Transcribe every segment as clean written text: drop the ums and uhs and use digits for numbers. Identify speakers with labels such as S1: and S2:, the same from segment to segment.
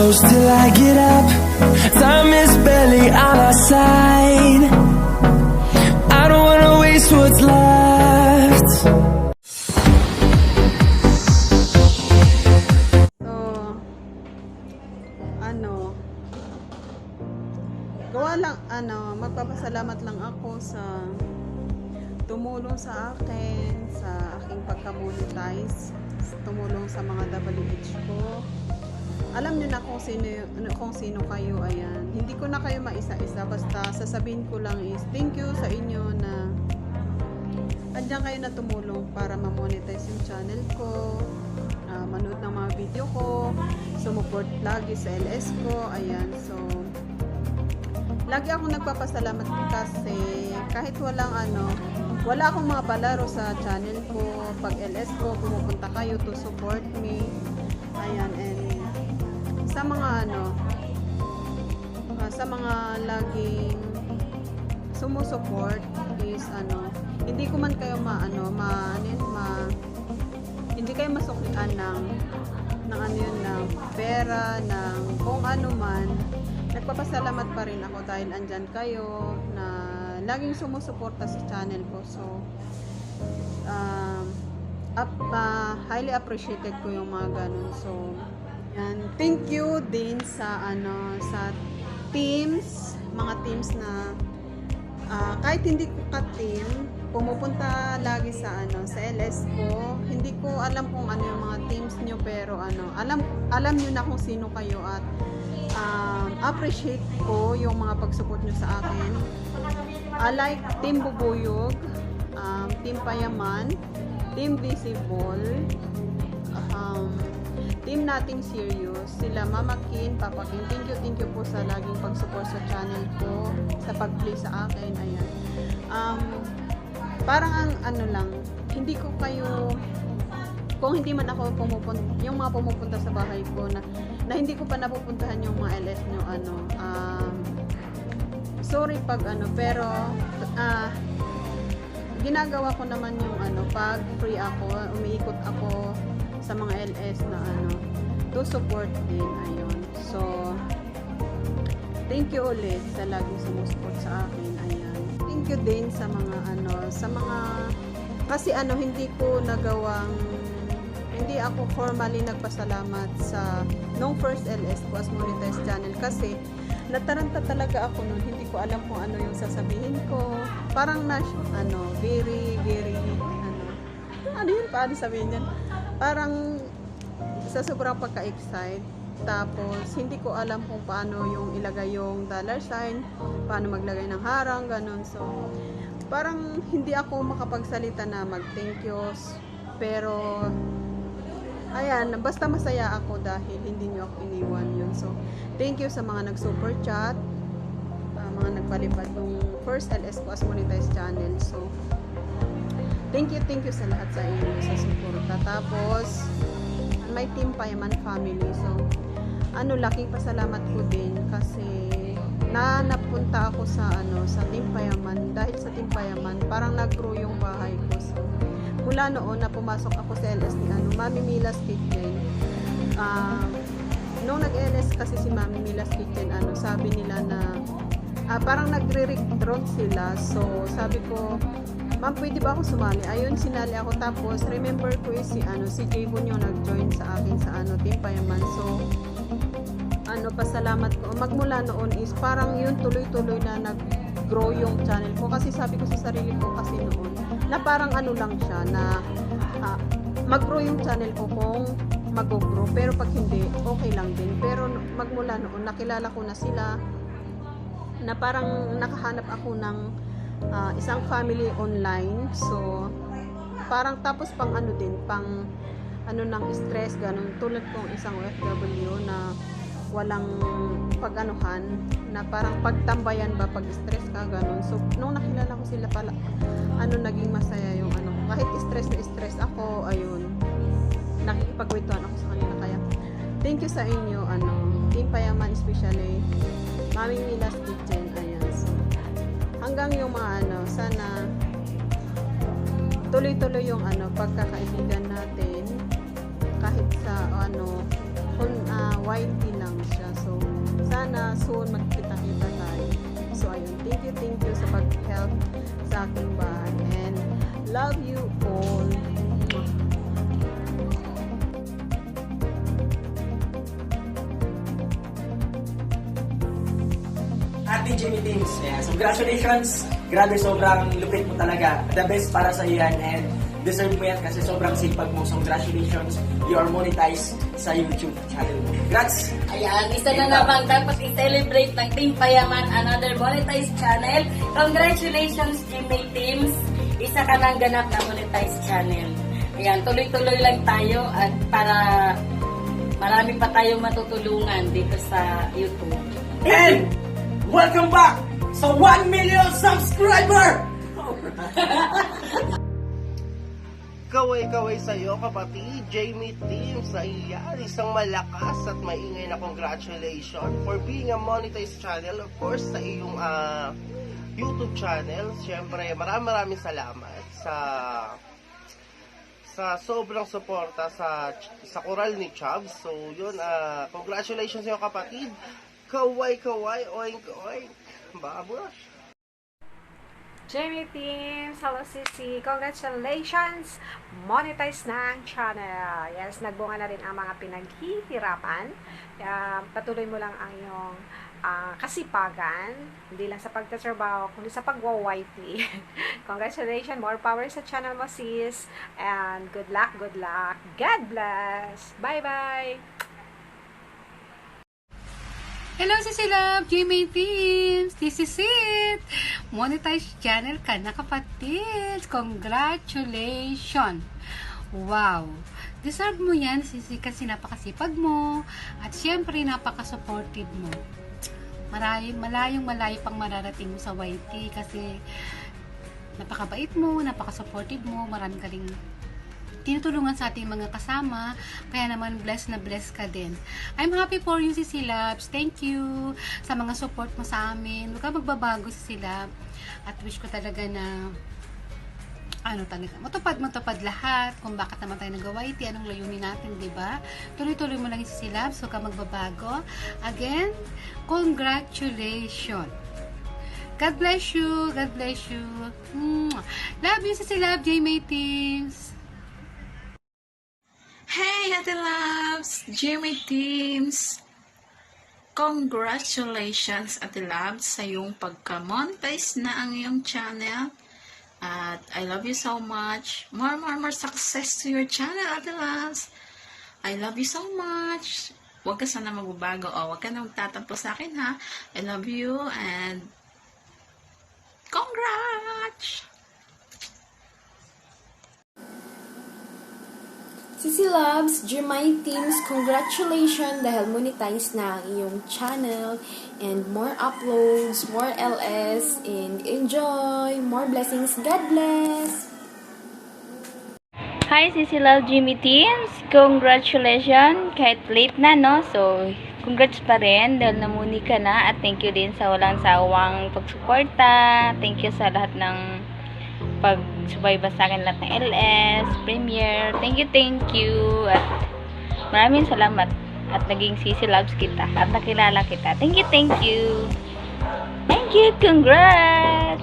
S1: close till I get up. Time is barely on our side. I don't wanna waste what's left.
S2: Magpapasalamat lang ako sa tumulong sa akin, sa aking pagka-monetize, tumulong sa mga WH ko. Alam niyo na kung sino kayo, ayan. Hindi ko na kayo maisa-isa, basta sasabihin ko lang is thank you sa inyo na andyan kayo na tumulong para ma-monetize yung channel ko, manood ng mga video ko, sumuport lagi sa LS ko, ayan. So lagi akong nagpapasalamat kasi kahit wala akong mga palaro sa channel ko, pag LS ko, pumupunta kayo to support me. Ayan, and sa mga laging sumusupport is hindi ko man kayo hindi kayo masuklian ng pera, ng kung ano man. Nagpapasalamat pa rin ako dahil andyan kayo na laging sumusuporta sa channel ko. So highly appreciated ko yung mga ganun. So and thank you din sa sa mga teams na kahit hindi ko ka-team, pumupunta lagi sa LS ko. Hindi ko alam kung ano yung mga teams nyo, pero alam nyo na kung sino kayo, at appreciate ko yung mga pag-support nyo sa akin. I like Team Bubuyog, Team Payaman, Team Visible, Team Nating Serious, sila Mama Kin, Papa Kin. Thank you po sa laging pag-support sa channel ko, sa pag-play sa akin. Ayan. Parang lang, hindi ko kayo, kung hindi man ako yung mga pumupunta sa bahay ko na hindi ko pa napupuntahan yung mga LS nyo, sorry pag pero ginagawa ko naman yung pag free ako, umiikot ako sa mga LS na to support din. Ayun. So thank you ulit sa laging sumusupport sa akin. Ayan. Thank you din sa mga kasi hindi ako formally nagpasalamat sa nung first LS ko as monetized channel kasi nataranta talaga ako nun. Hindi ko alam kung ano yung sasabihin ko. Parang very yun, paano sabihin yan? Parang sa sobrang pagka-excite, tapos hindi ko alam kung paano yung ilagay yung dollar sign, paano maglagay ng harang, ganun. So parang hindi ako makapagsalita na mag-thank yous, pero ayan, basta masaya ako dahil hindi nyo ako iniwan yun. So thank you sa mga nag-super chat, mga nagpalipad ng first LS ko as monetized channel. So thank you sa lahat sa inyo sa suporta. Tapos may Team Payaman family, so laking pasalamat ko din kasi napunta ako sa Team Payaman. Dahil sa Team Payaman parang nag-grow yung bahay ko. So mula noon na pumasok ako sa LS ni Mami Mila's Kitchen, nung nag-LS kasi si Mami Mila's Kitchen, sabi nila na parang nagre-recruit sila. So sabi ko, ma'am, pwede ba ako sumali? Ayun, sinali ako. Tapos remember ko si Javon yung nag-join sa akin sa Team Payaman. So pasalamat ko. Magmula noon is parang yun tuloy-tuloy na nag-grow yung channel ko, kasi sabi ko sa sarili ko kasi noon na parang lang siya na mag-grow yung channel ko kung mag-grow, pero pag hindi, okay lang din. Pero magmula noon nakilala ko na sila, na parang nakahanap ako ng isang family online. So parang tapos pang ng stress, ganun, tulad kong isang OFW na walang pag-anuhan, na parang pagtambayan ba pag stress ka, ganun. So nung nakilala ko sila pala, naging masaya yung kahit stress ako, ayun, nakikipagkwentuhan ako sa kanila. Kaya thank you sa inyo, Team Payaman, especially Mami Mila's Kitchen. Ayan. So hanggang yung mga sana tuloy-tuloy yung pagkakaibigan natin, kahit sa YT lang siya. So, sana soon magkita-kita tayo. So, ayun. Thank you sa pag-help sa aking bahay. And love you all.
S3: Ate Jimmy Teams, yeah. So congratulations! Grabe, sobrang lupit mo talaga. The best para sa iyo yan and deserve mo yan kasi sobrang sipag mo. So congratulations, you are monetized sa YouTube channel mo. Congrats!
S4: Ayan, isa na namang dapat i-celebrate ng Team Payaman, another monetized channel. Congratulations, Jimmy Teams! Isa ka ng ganap na monetized channel. Ayan, tuloy-tuloy lang tayo at para marami pa tayong matutulungan dito sa YouTube.
S3: And welcome back sa 1 million subscriber!
S5: Kaway-kaway sa'yo, kapatid, Jamie Teams. Ayan, isang malakas at maingay na congratulations for being a monetized channel. Of course, sa iyong YouTube channel. Siyempre, maraming salamat sa sobrang suporta sa koral ni Chubbs. So, yun, congratulations sa'yo, kapatid. Kaway-kaway, oink-oink. Babush!
S6: Jamie Teams, hello Sisi, congratulations! Monetize na ang channel. Yes, nagbunga na rin ang mga pinaghihirapan. Patuloy mo lang ang iyong kasipagan, hindi lang sa pagtatrabaho, kundi sa pagwa-YT. Congratulations, more power sa channel mo sis, and good luck, God bless! Bye-bye!
S7: Hello, Sisi Love, Jamie Teams! This is it! Monetize channel ka na, kapatid! Congratulations! Wow! Deserve mo yan, Sisi, kasi napakasipag mo at syempre napaka-supportive mo. Malayong malayo pang mararating mo sa YT kasi napakabait mo, napaka-supportive mo, marami ka ring tinutulungan sa ating mga kasama, kaya naman blessed na blessed ka din. I'm happy for you, Sisi Labs. Thank you sa mga support mo sa amin. Huwag ka magbabago, Sisi Lab. At wish ko talaga na matupad lahat kung bakit naman tayo nag-YT, anong layunin natin, diba? Tuloy-tuloy mo lang yung Sisi Labs, huwag ka magbabago. Again, congratulations! God bless you! God bless you! Love you, Sisi Lab, Jamie Teams!
S8: Hey, Ate Labs! Jimmy Teams! Congratulations, Ate Labs, sa iyong pagka-monetize na ang iyong channel. At I love you so much. More success to your channel, Ate Labs. I love you so much. Huwag ka sana magbabago. Huwag ka na magtatampo sa akin, ha? I love you and congrats!
S9: Sisi Labs, Jemai Teams, congratulations dahil monetize na ang iyong channel and more uploads, more LS, and enjoy, more blessings, God bless!
S10: Hi, Sisi Love Jimmy Teams! Congratulations! Kahit late na, no? So, congrats pa rin dahil namuni ka na at thank you din sa walang sawang pagsuporta. Thank you sa lahat ng pagsubayba sa akin, lahat ng LS, Premiere. Thank you. At maraming salamat at naging Sisi Loves kita at nakilala kita. Thank you. Thank you. Congrats!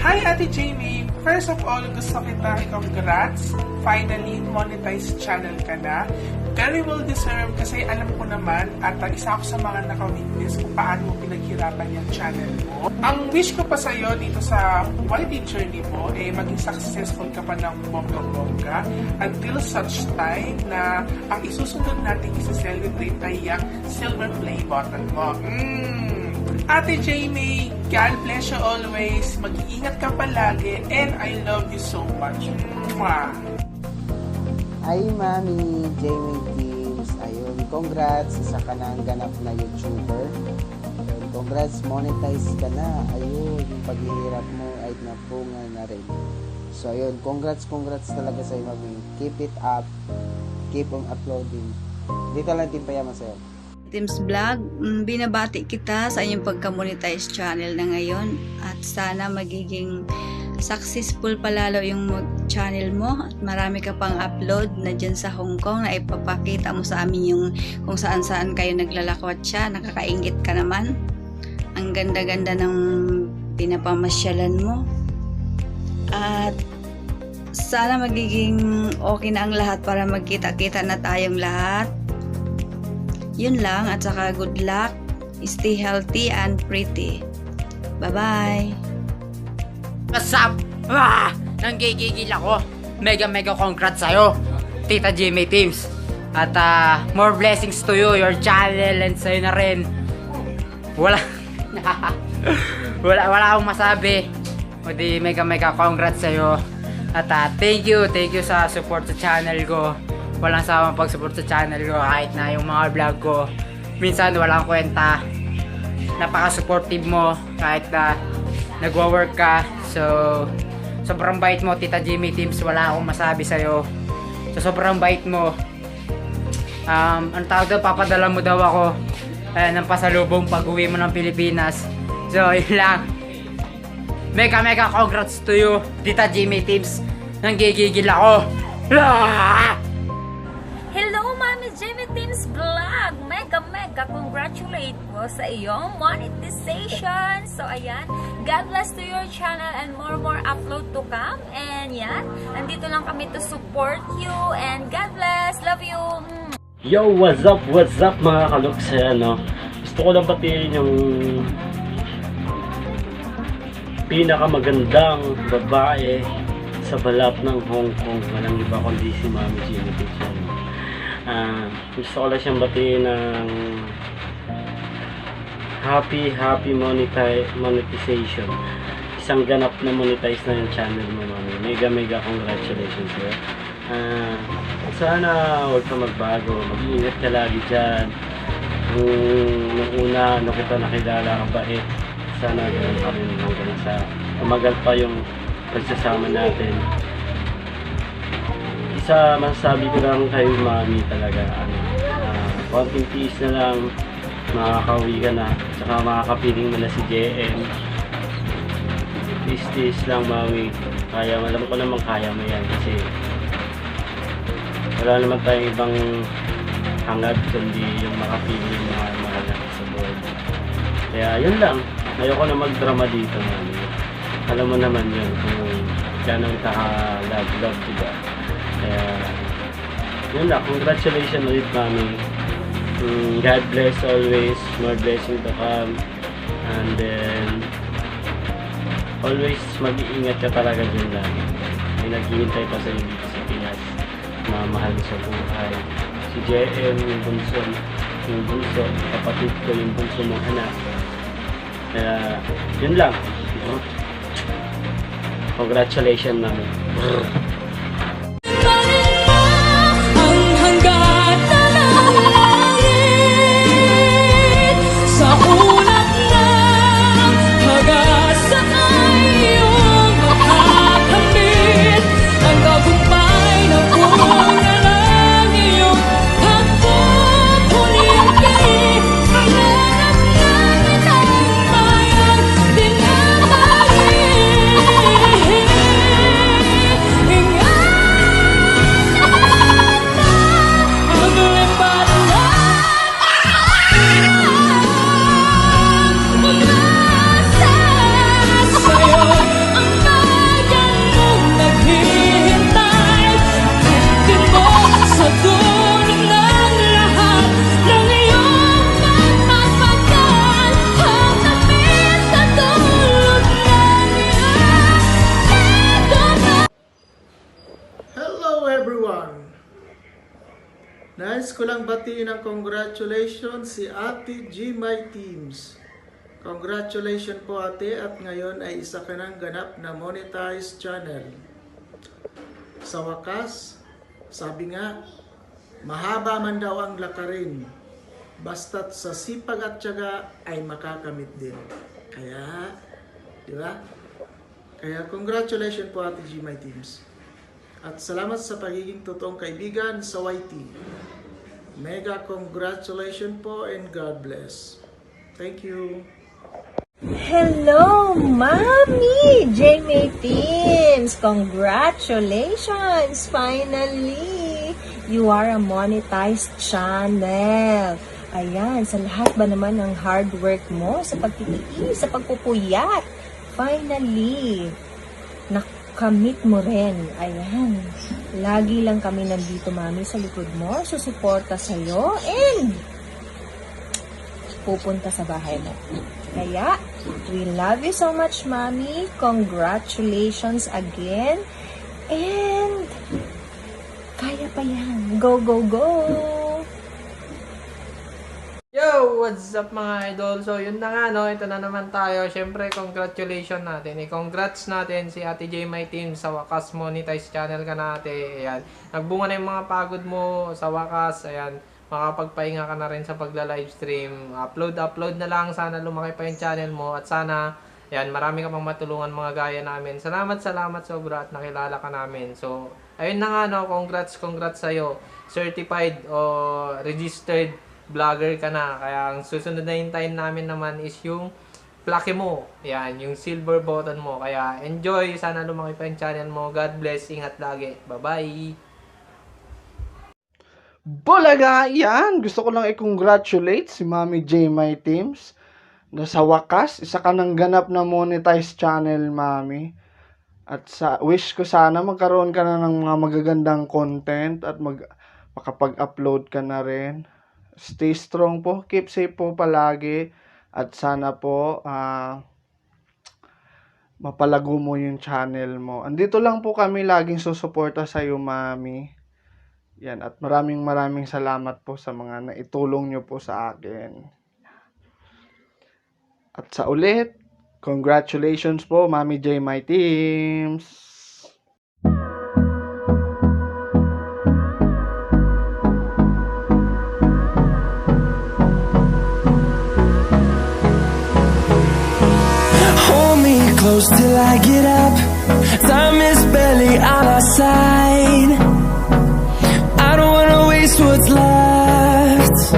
S11: Hi, Ate Jamie! First of all, gusto kita i-congrats. Finally, monetized channel ka na. Very well deserved kasi alam ko naman at isa ako sa mga naka-witness kung paano mo pinaghirapan yung channel mo. Ang wish ko pa sa'yo dito sa YT journey mo maging successful ka pa ng bonggang-bongga until such time na ang isusunod natin isi-celebrate ay yung silver play button mo. Ate Jamie, God bless you always. Mag-iingat ka palagi and I love you so much. Mwah!
S12: Hi, Mami, Jamie Teams. Ayun, congrats. Isa ka na ang ganap na YouTuber. Ayun, congrats, monetize ka na. Ayun, yung paghihirap mo ay napunga na rin. So, ayun, congrats talaga sa'yo, Mami. Keep it up. Keep on uploading. Dito lang din payaman sa'yo.
S13: Teams Vlog, binabati kita sa inyong pagka-monetize channel na ngayon at sana magiging successful palalo yung channel mo at marami ka pang upload na dyan sa Hong Kong na ipapakita mo sa amin yung kung saan kayo naglalakwat siya. Nakakaingit ka naman. Ang ganda-ganda ng pinapamasyalan mo. At sana magiging okay na ang lahat para magkita-kita na tayong lahat. Yun lang, at saka good luck. Stay healthy and pretty. Bye-bye!
S14: What's up? Nanggigigil ako. Mega congrats sa'yo, Tita Jimmy Teams. At more blessings to you, your channel, and sa'yo na rin. Wala akong masabi. Kundi mega congrats sa'yo. At thank you sa support sa channel ko. Walang sawang pag-support sa channel ko kahit na yung mga vlog ko. Minsan walang kwenta. Napaka-supportive mo kahit na nagwa-work ka. So, sobrang bait mo, Tita Jimmy Teams. Wala akong masabi sa'yo. So, sobrang bait mo. Ang tawag daw, papadala mo daw ako ng pasalubong pag-uwi mo ng Pilipinas. So, yun lang. Mega congrats to you, Tita Jimmy Teams. Nanggigigil ako.
S15: Hello, Mami Jimmy Teams Vlog! Mega congratulate po sa iyong monetization! So, ayan, God bless to your channel and more upload to come. And yan, nandito lang kami to support you. And God bless! Love you!
S16: Yo, what's up mga kaluks? Ano? Gusto ko lang batiin yung pinakamagandang babae sa balat ng Hong Kong. Walang iba kundi si Mami Jimmy Teams. Gusto ko lang siyang batiin ng happy monetization. Isang ganap na monetize na yung channel mo, Mami. Mega congratulations sa'yo. Sana huwag ka magbago. Mag-iingat ka lagi dyan. Nung una, kita nakilala ka bait. Sana ganoon pa rin hanggang sa umagal pa yung pagsasama natin. Isa masasabi ko lang kayo, Mami, talaga konting tiis na lang, makakauwi ka na, tsaka makakapiling mo na si JM. Tiis lang, Mami. Alam ko naman kaya mo yan kasi wala naman tayong ibang hangad kundi yung makapiling na mahal natin sa buhay. Kaya yun lang, ayoko na magdrama dito, Mami. Alam mo naman yun kung gano'ng ka-love, diba? Kaya yun lang, congratulations ulit, Mami. God bless always, more blessing to come, and then always mag-iingat ka talaga dyan lang. May naghihintay pa sa dito sa Pinas na mahal sa buhay. Si JM, yung bunso, kapatid ko, yung bunso mong anak. Kaya yun lang. Congratulations, Mami.
S17: Nais ko lang batiin ng congratulations si Ate Jimmy Teams. Congratulations po, ate, at ngayon ay isa ka ng ganap na monetized channel. Sa wakas, sabi nga, mahaba man daw ang lakarin, basta't sa sipag at tiyaga ay makakamit din. Kaya, di ba? Kaya congratulations po, Ate Jimmy Teams. At salamat sa pagiging totoong kaibigan sa YT. Mega congratulations po and God bless. Thank you.
S2: Hello, Mommy! Jamie Teams! Congratulations! Finally! You are a monetized channel. Ayan, sa lahat ba naman ng hard work mo, sa pagtitiis, sa pagpupuyat, finally, nakamit mo rin. Ayan, lagi lang kami nandito, Mami, sa likod mo, susuporta sa'yo, and pupunta sa bahay mo. Kaya, we love you so much, Mommy. Congratulations again. And, kaya pa yan. Go, go, go!
S18: Yo! What's up mga idol? So yun na nga no, ito na naman tayo. Syempre congratulations natin. I-congrats natin si Ate J My Team sa wakas monetize channel ka natin. Ayan. Nagbunga na yung mga pagod mo sa wakas. Ayan. Makapagpahinga ka na rin sa pagla-livestream. Upload na lang. Sana lumaki pa yung channel mo at sana ayan, marami ka pang matulungan mga gaya namin. Salamat sobra at nakilala ka namin. So ayun na nga no, congrats sa'yo. Certified o registered vlogger ka na. Kaya ang susunod na hintayin namin naman is yung plaque mo. Yan, yung silver button mo. Kaya enjoy. Sana lumaki pa yung channel mo. God bless. Ingat lagi. Bye-bye.
S17: Bulaga! Yan! Gusto ko lang i-congratulate si Mami J My Teams na sa wakas, isa ka ng ganap na monetized channel, Mami. At wish ko sana magkaroon ka na ng mga magagandang content at makapag-upload ka na rin. Stay strong po, keep safe po palagi, at sana po mapalago mo yung channel mo. Andito lang po kami laging susuporta sa iyo, Mami. Yan, at maraming salamat po sa mga naitulong nyo po sa akin. At sa ulit, congratulations po, Mami J My Teams!
S1: Close till I get up. Time is barely on our side. I don't wanna waste what's left.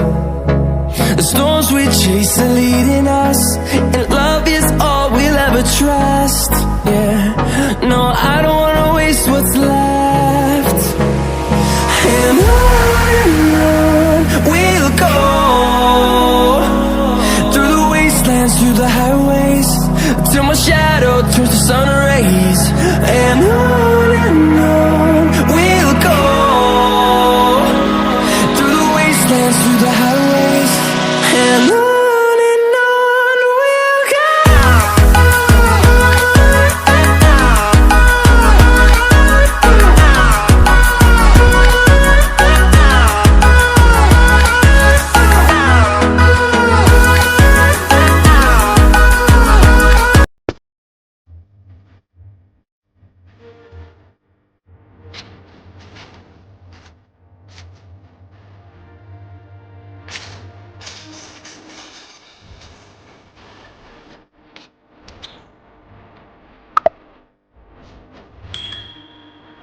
S1: The storms we chase are leading us, and love is all we'll ever trust. Yeah, no, I don't wanna waste what's left. And on we'll go, through the wastelands, through the